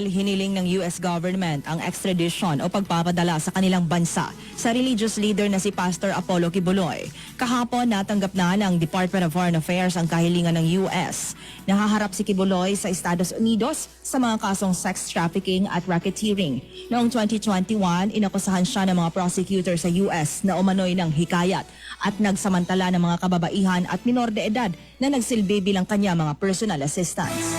Hiniling ng US government ang extradition o pagpapadala sa kanilang bansa sa religious leader na si Pastor Apollo Kibuloy. Kahapon natanggap na ng Department of Foreign Affairs ang kahilingan ng US. Nahaharap si Kibuloy sa Estados Unidos sa mga kasong sex trafficking at racketeering. Noong 2021, inakusahan siya ng mga prosecutor sa US na umano'y ng hikayat at nagsamantala ng mga kababaihan at minor de edad na nagsilbi bilang kanya mga personal assistants.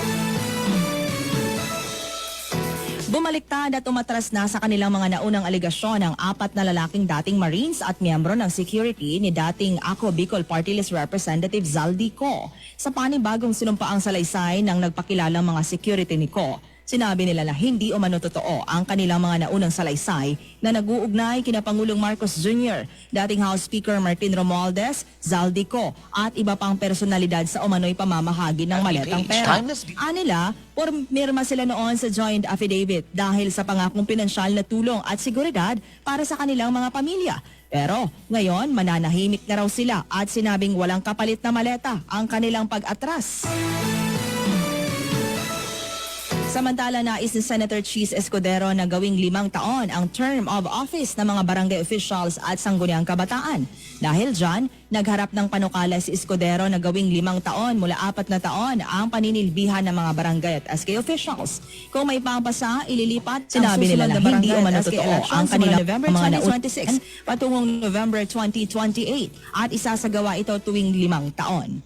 Bumaliktad at umatras na sa kanilang mga naunang aligasyon ang 4 na lalaking dating Marines at miyembro ng security ni dating Ako Bicol Party List Representative Zaldi Co. Sa panibagong sinumpaang salaysay ng nagpakilalang mga security ni Co. Sinabi nila na hindi umano totoo ang kanilang mga naunang salaysay na nag-uugnay kina Pangulong Marcos Jr., dating House Speaker Martin Romualdez, Zaldi Co. at iba pang personalidad sa umano'y pamamahagi ng maletang pera. Anila, pumirma sila noon sa joint affidavit dahil sa pangakong pinansyal na tulong at seguridad para sa kanilang mga pamilya. Pero ngayon mananahimik na raw sila at sinabing walang kapalit na maleta ang kanilang pag-atras. Samantala, nais ni Senator Cheese Escudero na gawing 5 taon ang term of office ng mga barangay officials at sangguniang kabataan. Dahil dyan, nagharap ng panukala si Escudero na gawing 5 taon mula 4 na taon ang paninilbihan ng mga barangay at SK officials. Kung may pampasa, ililipat sinabi nila na hindi umano totoo ang kanilang November 2026 patungong November 2028 at isasagawa ito tuwing 5 taon.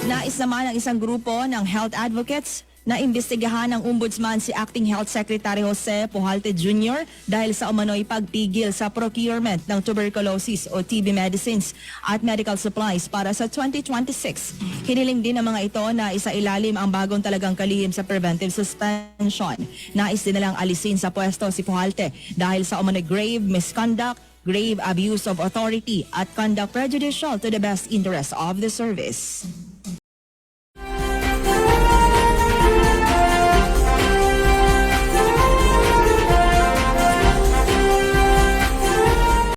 Nais naman ang isang grupo ng health advocates na imbestigahan ng ombudsman si Acting Health Secretary Jose Pujalte Jr. dahil sa umano'y pagpigil sa procurement ng tuberculosis o TB medicines at medical supplies para sa 2026. Hiniling din ng mga ito na isailalim ang bagong talagang kalihim sa preventive suspension. Nais din nilang alisin sa pwesto si Pujalte dahil sa umano'y grave misconduct, grave abuse of authority at conduct prejudicial to the best interest of the service.